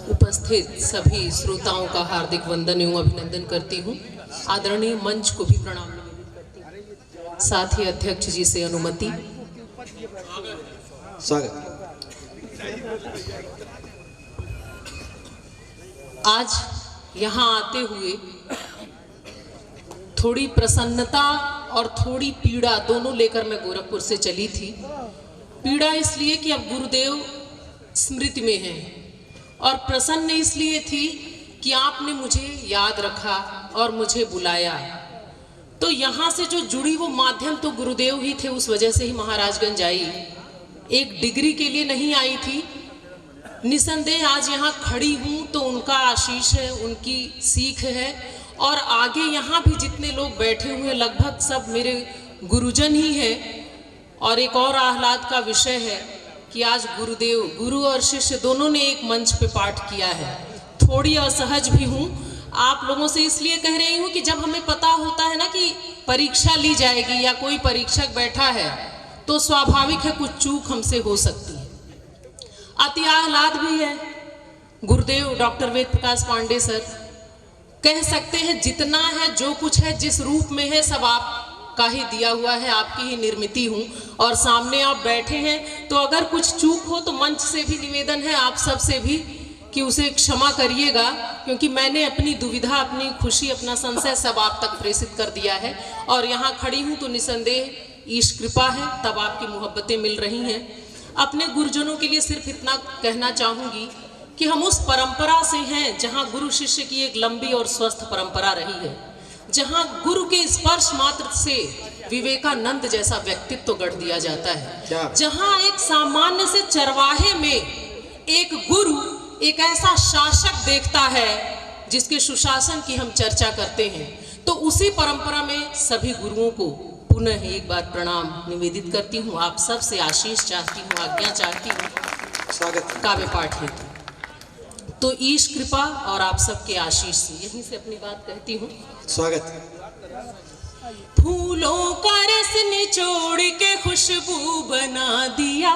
उपस्थित सभी श्रोताओं का हार्दिक वंदन एवं अभिनंदन करती हूँ। आदरणीय मंच को भी प्रणाम निवेदित करती हूँ। साथ ही अध्यक्ष जी से अनुमति। स्वागत। आज यहाँ आते हुए थोड़ी प्रसन्नता और थोड़ी पीड़ा दोनों लेकर मैं गोरखपुर से चली थी। पीड़ा इसलिए कि अब गुरुदेव स्मृति में हैं, और प्रसन्न इसलिए थी कि आपने मुझे याद रखा और मुझे बुलाया। तो यहाँ से जो जुड़ी वो माध्यम तो गुरुदेव ही थे, उस वजह से ही महाराजगंज आई। एक डिग्री के लिए नहीं आई थी। निसंदेह आज यहाँ खड़ी हूँ तो उनका आशीष है, उनकी सीख है। और आगे यहाँ भी जितने लोग बैठे हुए लगभग सब मेरे गुरुजन ही हैं। और एक और आह्लाद का विषय है कि आज गुरु और शिष्य दोनों ने एक मंच पे पाठ किया है। थोड़ी असहज भी हूँ आप लोगों से, इसलिए कह रही हूँ कि जब हमें पता होता है ना कि परीक्षा ली जाएगी या कोई परीक्षक बैठा है तो स्वाभाविक है कुछ चूक हमसे हो सकती है। अति आह्लाद भी है। गुरुदेव डॉक्टर वेद प्रकाश पांडे सर कह सकते हैं जितना है, जो कुछ है, जिस रूप में है, सब आपका ही दिया हुआ है, आपकी ही निर्मिति हूँ। और सामने आप बैठे हैं तो अगर कुछ चूक हो तो मंच से भी निवेदन है आप सब से भी कि उसे क्षमा करिएगा, क्योंकि मैंने अपनी दुविधा, अपनी खुशी, अपना संशय सब आप तक प्रेषित कर दिया है। और यहाँ खड़ी हूँ तो निसंदेह ईश कृपा है, तब आपकी मोहब्बतें मिल रही हैं। अपने गुरुजनों के लिए सिर्फ इतना कहना चाहूँगी कि हम उस परंपरा से हैं जहाँ गुरु शिष्य की एक लंबी और स्वस्थ परंपरा रही है, जहाँ गुरु के स्पर्श मात्र से विवेकानंद जैसा व्यक्तित्व गढ़ दिया जाता है, जहाँ एक सामान्य से चरवाहे में एक गुरु एक ऐसा शासक देखता है जिसके सुशासन की हम चर्चा करते हैं। तो उसी परंपरा में सभी गुरुओं को पुनः एक बार प्रणाम निवेदित करती हूँ। आप सब से आशीष चाहती हूँ, आज्ञा चाहती हूँ। स्वागत। काव्य पाठ हेतु तो ईश कृपा और आप सबके आशीष से यहीं से अपनी बात कहती हूँ। स्वागत। फूलों का रस निचोड़ के खुशबू बना दिया,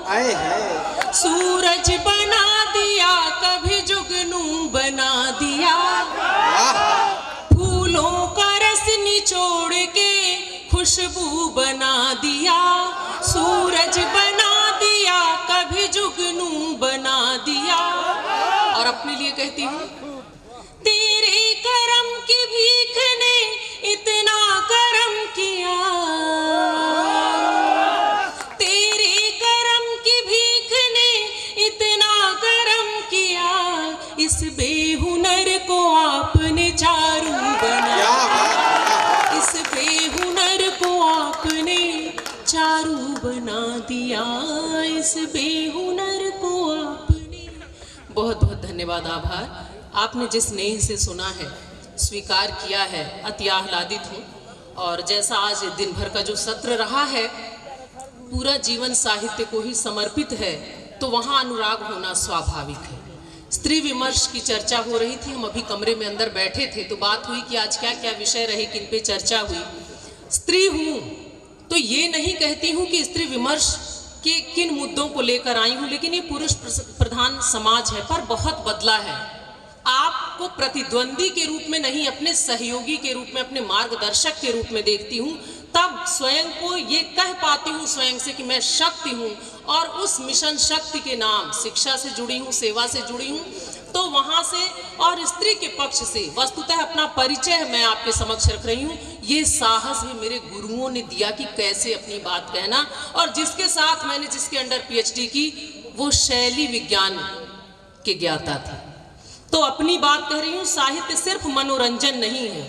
आए है। सूरज बना दिया, कभी जुगनू बना दिया। फूलों का रस निचोड़ के खुशबू बना दिया, सूरज बना दिया, कभी जुगनू बना दिया। और अपने लिए कहती हूँ, तेरे करम की भीख ने इतना करम किया, तेरे करम की भीख ने इतना करम किया, इस बेहुनर को आपने चारू बनाया, इस बेहुनर को आपने चारू बना दिया, इस बेहुनर को आपने। बहुत बहुत धन्यवाद, आभार। आपने जिस स्नेह से सुना है, स्वीकार किया है, अति आह्लादित हूँ। और जैसा आज दिन भर का जो सत्र रहा है पूरा जीवन साहित्य को ही समर्पित है, तो वहाँ अनुराग होना स्वाभाविक है। स्त्री विमर्श की चर्चा हो रही थी, हम अभी कमरे में अंदर बैठे थे तो बात हुई कि आज क्या क्या विषय रहे, किन पे चर्चा हुई। स्त्री हूँ तो ये नहीं कहती हूँ कि स्त्री विमर्श के किन मुद्दों को लेकर आई हूँ, लेकिन ये पुरुष प्रधान समाज है, पर बहुत बदला है। आपको प्रतिद्वंदी के रूप में नहीं, अपने सहयोगी के रूप में, अपने मार्गदर्शक के रूप में देखती हूँ। तब स्वयं को ये कह पाती हूँ स्वयं से कि मैं शक्ति हूँ, और उस मिशन शक्ति के नाम शिक्षा से जुड़ी हूँ, सेवा से जुड़ी हूँ। तो वहाँ से और स्त्री के पक्ष से वस्तुतः अपना परिचय मैं आपके समक्ष रख रही हूँ। ये साहस भी मेरे गुरुओं ने दिया कि कैसे अपनी बात कहना, और जिसके साथ मैंने जिसके अंडर PhD की वो शैली विज्ञान के ज्ञाता थे। तो अपनी बात कह रही हूँ। साहित्य सिर्फ मनोरंजन नहीं है,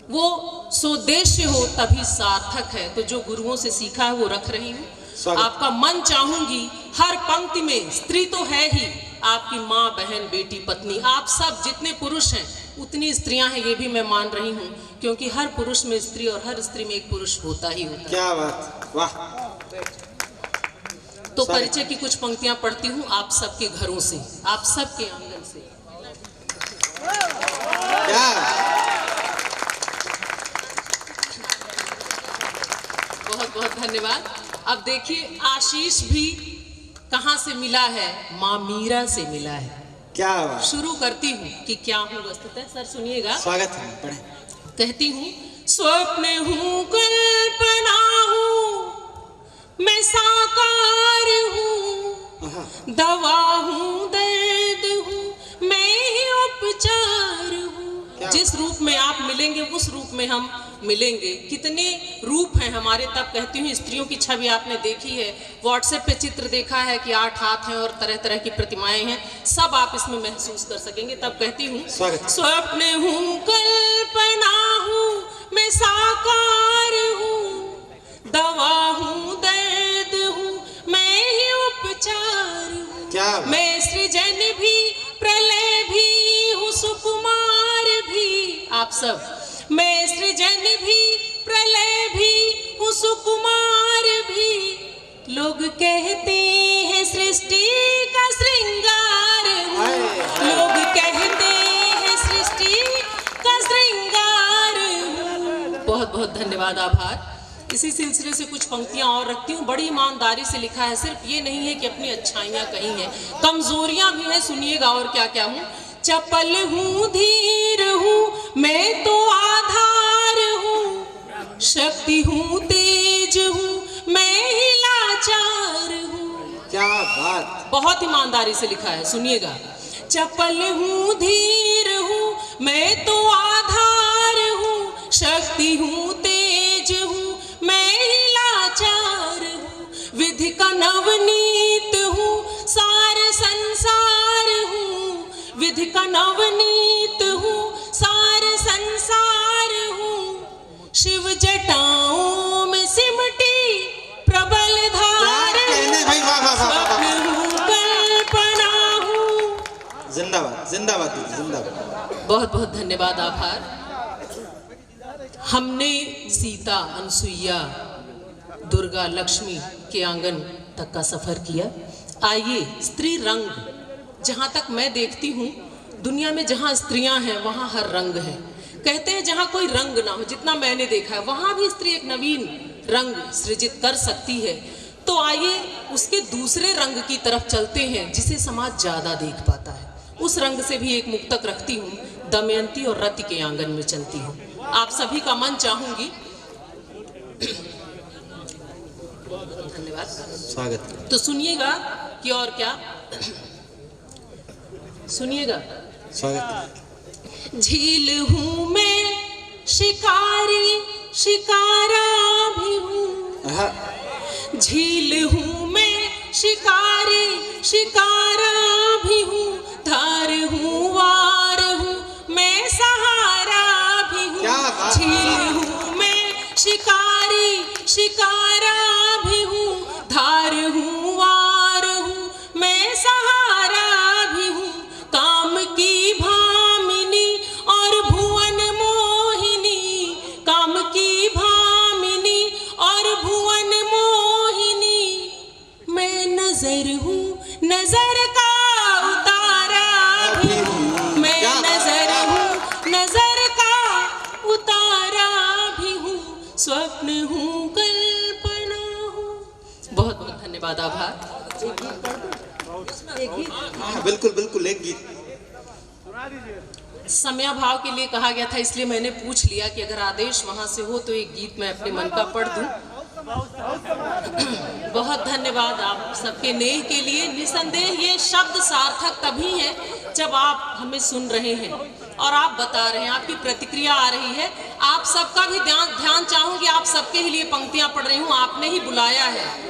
वो सोदेश्य हो तभी सार्थक है। तो जो गुरुओं से सीखा है वो रख रही हूँ। आपका मन चाहूंगी, हर पंक्ति में स्त्री तो है ही, आपकी माँ, बहन, बेटी, पत्नी, आप सब जितने पुरुष हैं उतनी स्त्रियां हैं, ये भी मैं मान रही हूँ, क्योंकि हर पुरुष में स्त्री और हर स्त्री में एक पुरुष होता ही होता है। क्या बात, वाह। तो परिचय की कुछ पंक्तियां पढ़ती हूँ आप सबके घरों से, आप सबके आंगन से। क्या बहुत बहुत धन्यवाद। अब देखिए, आशीष भी कहाँ से मिला है? माँ मीरा से मिला है। क्या बात। शुरू करती हूँ कि क्या हूँ वस्तुतः। सर सुनिएगा। स्वागत है, पढ़े। कहती हूँ, स्वप्न हूँ कल्पना हूँ मैं साकार हूँ, दवा हूँ दर्द हूँ मैं ही उपचार हूँ। जिस रूप में आप मिलेंगे उस रूप में हम मिलेंगे। कितने रूप हैं हमारे। तब कहती हूँ स्त्रियों की छवि आपने देखी है, व्हाट्सएप पे चित्र देखा है कि 8 हाथ हैं और तरह तरह की प्रतिमाएं हैं, सब आप इसमें महसूस कर सकेंगे। तब कहती हूँ, स्वप्न हूँ कल्पना हूँ मैं साकार हूँ, दवा हूँ दर्द हूँ मैं ही उपचार हूँ। मैं सृजन भी प्रलय भी हूँ सुकुमार भी। आप सब, मैं सृजन भी प्रलय भी हूँ सुकुमार भी। लोग कहते हैं सृष्टि का श्रृंगार हूँ, लोग कहते हैं सृष्टि का श्रृंगार हूँ। बहुत बहुत धन्यवाद, आभार। इसी सिलसिले से कुछ पंक्तियां और रखती हूँ। बड़ी ईमानदारी से लिखा है, सिर्फ ये नहीं है कि अपनी अच्छाइयाँ कही हैं, कमजोरियां भी हैं। सुनिएगा और क्या क्या हूँ। चपल हूँ धीर हूँ मैं तो आधार हूँ, शक्ति हूँ तेज हूँ मैं ही लाचार हूँ। क्या बात। बहुत ईमानदारी से लिखा है, सुनिएगा। चपल हूँ धीर हूँ मैं तो आधार हूँ, शक्ति हूँ तेज हूँ मैं ही लाचार हूँ। विधि का नवनीत हूँ सार संसार हूँ, विधि का नवनीत हूँ सार संसार हूँ। शिव जटाओं में सिमटी प्रबल धार हूँ, स्वप्न हूँ कल्पना हूँ। जिंदाबाद जिंदाबाद जिंदाबाद। बहुत बहुत धन्यवाद, आभार। हमने सीता, अनसुईया, दुर्गा, लक्ष्मी के आंगन तक का सफर किया। आइए, स्त्री रंग, जहाँ तक मैं देखती हूँ दुनिया में जहाँ स्त्रियाँ हैं वहाँ हर रंग है। कहते हैं जहाँ कोई रंग ना हो, जितना मैंने देखा है वहाँ भी स्त्री एक नवीन रंग सृजित कर सकती है। तो आइए उसके दूसरे रंग की तरफ चलते हैं जिसे समाज ज़्यादा देख पाता है। उस रंग से भी एक मुक्तक रखती हूँ, दमयंती और रति के आंगन में चलती हूँ। आप सभी का मन चाहूंगी। धन्यवाद, स्वागत। तो सुनिएगा कि और क्या, सुनिएगा। स्वागत। झील हूँ मैं शिकारी शिकारा भी हूँ, झील हूँ मैं शिकारी शिकारा भी हूँ, धार हूँ वार हूँ मैं सहारा भी हूँ। झील हूँ मैं शिकारी शिकारा भी हूँ, धार हूँ वार हूँ मैं सहारा भी हूँ। काम की भामिनी और भुवन मोहिनी, काम की भामिनी और भुवन मोहिनी। मैं नजर हूँ नजर का उतारा भी हूँ, मैं नजर हूँ नजर का उतारा भी हूँ, स्वप्न हूँ कल्पना हूँ। बहुत बहुत धन्यवाद, आभार। एक गीत, बिल्कुल बिल्कुल, एक गीत। समयाभाव के लिए कहा गया था, इसलिए मैंने पूछ लिया कि अगर आदेश वहां से हो तो एक गीत मैं अपने मन का पढ़ दूं। बहुत धन्यवाद आप सबके नेह के लिए। निसंदेह ये शब्द सार्थक तभी है जब आप हमें सुन रहे हैं और आप बता रहे हैं, आपकी प्रतिक्रिया आ रही है। आप सबका भी ध्यान चाहूंगी, आप सबके ही लिए पंक्तियां पढ़ रही हूँ, आपने ही बुलाया है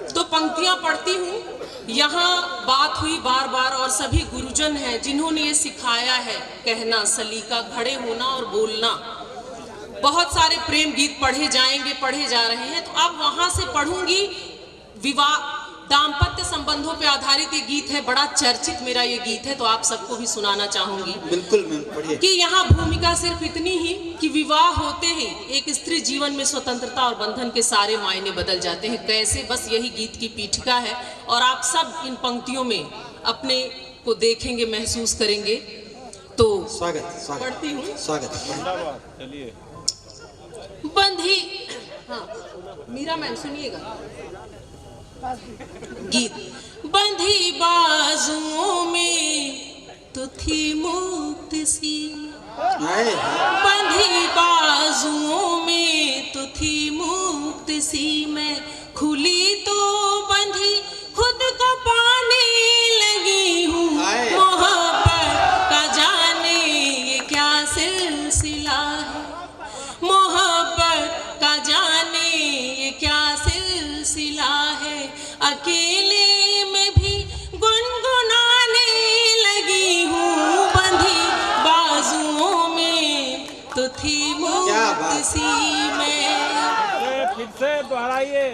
तो पंक्तियां पढ़ती हूँ। यहाँ बात हुई बार बार और सभी गुरुजन हैं जिन्होंने ये सिखाया है कहना, सलीका, खड़े होना और बोलना। बहुत सारे प्रेम गीत पढ़े जाएंगे, पढ़े जा रहे हैं, तो अब वहां से पढ़ूंगी। विवाह, दाम्पत्य संबंधों पे आधारित ये गीत है, बड़ा चर्चित मेरा ये गीत है, तो आप सबको भी सुनाना चाहूंगी। बिल्कुल मैम, पढ़िए। कि यहाँ भूमिका सिर्फ इतनी ही कि विवाह होते ही एक स्त्री जीवन में स्वतंत्रता और बंधन के सारे मायने बदल जाते हैं। कैसे, बस यही गीत की पीठिका है और आप सब इन पंक्तियों में अपने को देखेंगे, महसूस करेंगे। तो स्वागत पढ़ती हूँ। स्वागत। चलिए। बंधी, हाँ मीरा मैम सुनिएगा गीत। बंधी बाजुओं में सी में, हाय बंधी बाजुओं में तो थी मुक्त सी मैं, खुली तो बंधी खुद को पाने लगी हूँ। मोहब्बत का जाने ये क्या सिलसिला है, मोहब्बत का जाने ये क्या सिलसिला है। अकेले में भी गुनगुनाने लगी हूँ, बंधी बाजुओं में तो थी मुक्त सी मैं। फिर से दोहराइए।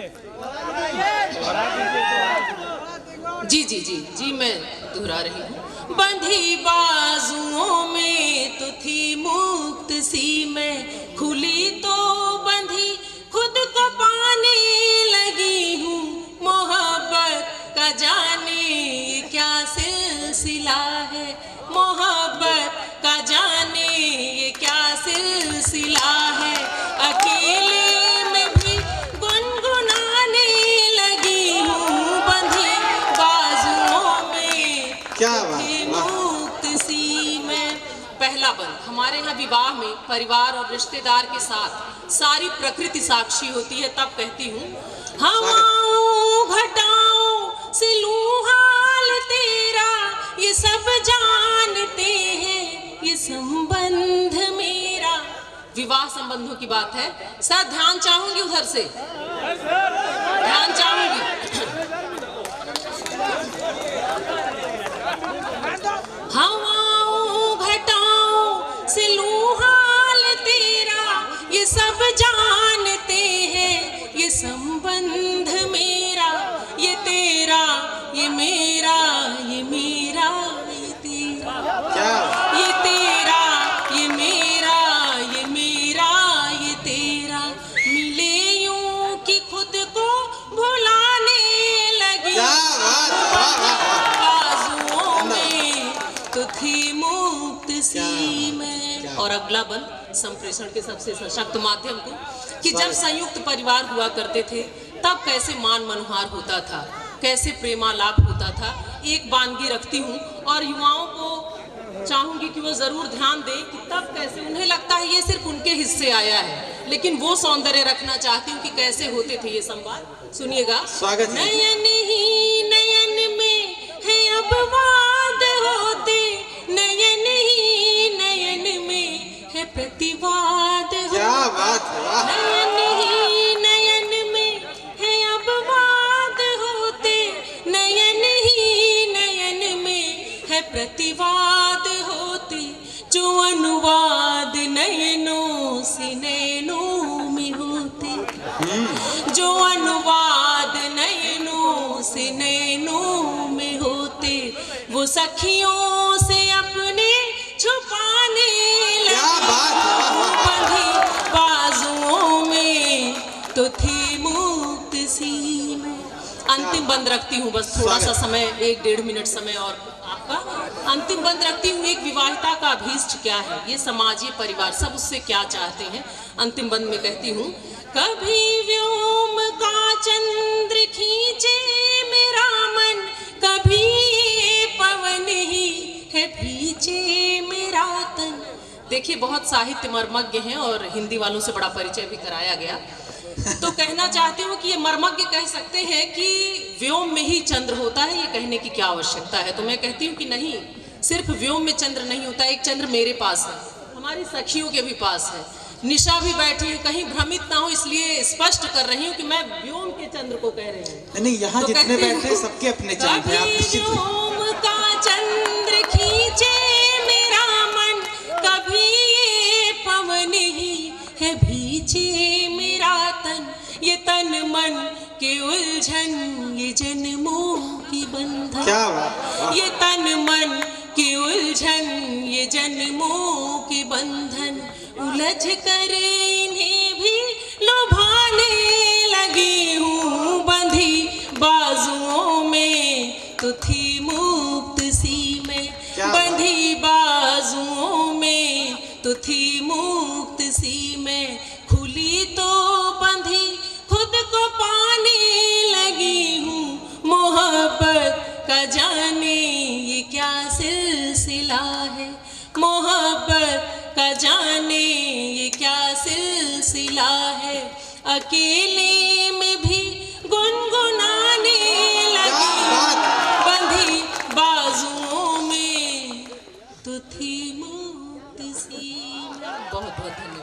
जी जी जी जी मैं दोहरा रही हूँ। बंधी बाजुओं में तो थी मुक्त सी मैं, खुली तो बंधी खुद को पाने लगी हूँ। मोहब्बत का जाने ये क्या सिलसिला है, मोहब्बत का जाने ये क्या सिलसिला है। अकेले में भी गुनगुनाने लगी हूँ, बंधी बाजुओं में क्या थी बात, मुक्त सी मैं। पहला बंद हमारे यहाँ विवाह में परिवार और रिश्तेदार के साथ सारी प्रकृति साक्षी होती है, तब कहती हूँ हवाओं घटाओं से लूं हाल तेरा, ये सब जानते हैं ये संबंध मेरा। विवाह संबंधों की बात है। सर ध्यान चाहूंगी उधर से, ध्यान चाहूंगी। हवाओं घटाओं से लूं हाल तेरा, ये सब जानते हैं ये संबंध मेरा। ये तेरा ये मेरा, ये मेरा ये तेरा, क्या ये तेरा ये मेरा, ये मेरा ये तेरा। मिले यूं कि खुद को भुलाने लगी, क्या बात, वाह वाह वाह। बाजुओं में तो थी मुक्त सी मैं। और अगला बंद संप्रेषण के सबसे सशक्त माध्यम को, कि जब संयुक्त परिवार हुआ करते थे तब कैसे मान मनोहार होता था, कैसे प्रेमालाप होता था। एक वानगी रखती हूँ और युवाओं को चाहूंगी कि वो जरूर ध्यान दें कि तब कैसे उन्हें लगता है ये सिर्फ उनके हिस्से आया है, लेकिन वो सौंदर्य रखना चाहती हूँ कि कैसे होते थे ये संवाद। सुनिएगा। स्वागत है। नयन ही नयन में है अब वाद होते, नयन ही नयन में है प्रतिवाद होते। क्या बात है, वाह। नयन ही नयन में है अब वाद होते, नयन ही नयन में है प्रतिवाद होते। जो अनुवाद नयनों से नयनों में होते, जो अनुवाद नयनों से नयनों में होते, वो सखियों से अपने छुपाने क्या लगी। बात है, वाह, वाह, वाह। बंधी बाजुओं में तो थी मुक्त सी मैं। अंतिम बंद रखती हूँ, बस थोड़ा सा समय, 1-1.5 मिनट समय और आपका। अंतिम बंद रखती हूँ, एक विवाहिता का अभीष्ट क्या है, ये समाज ये परिवार सब उससे क्या चाहते हैं। अंतिम बंद में कहती हूँ, कभी व्योम का चंद्र खींचे मेरा मन, कभी पवन ही है भींचे मेरा तन। देखिए बहुत साहित्य मर्मज्ञ हैं और हिंदी वालों से बड़ा परिचय भी कराया गया, तो कहना चाहती हूँ कि ये मर्मज्ञ कह सकते हैं कि व्योम में ही चंद्र होता है, ये कहने की क्या आवश्यकता है। तो मैं कहती हूँ कि नहीं, सिर्फ व्योम में चंद्र नहीं होता, एक चंद्र मेरे पास है, हमारी सखियों के भी पास है। निशा भी बैठी है, कहीं भ्रमित ना हो इसलिए स्पष्ट कर रही हूँ कि मैं व्योम के चंद्र को कह रही हूँ। नहीं, यहाँ तो जितने कहती हूँ, बैठे सबके अपने चंद्र हैं, आप निश्चित रहिए। व्योम का चंद्र खींचे मेरा मन, कभी ये पवन ही है भींचे मेरा तन। ये तन मन के उलझन ये जन्मों की बंधन, क्या बात, ये तन मन के उलझन ये जन्मों के बंधन, उलझ कर इन्हें भी लुभाने लगी हूँ। बंधी बाजुओं में तो थी मुक्त सी मैं, बंधी बाजुओं में तो थी मुक्त सी मैं। खुली तो बंधी खुद को पाने लगी हूँ, मोहब्बत का जाने ये क्या सिलसिला है, मोहब्बत का जाने ये क्या सिलसिला है, अकेले में भी गुनगुनाने लगी, बंधी बाजुओं में तो थी मुक्त सी। बहुत बहुत धन्यवाद।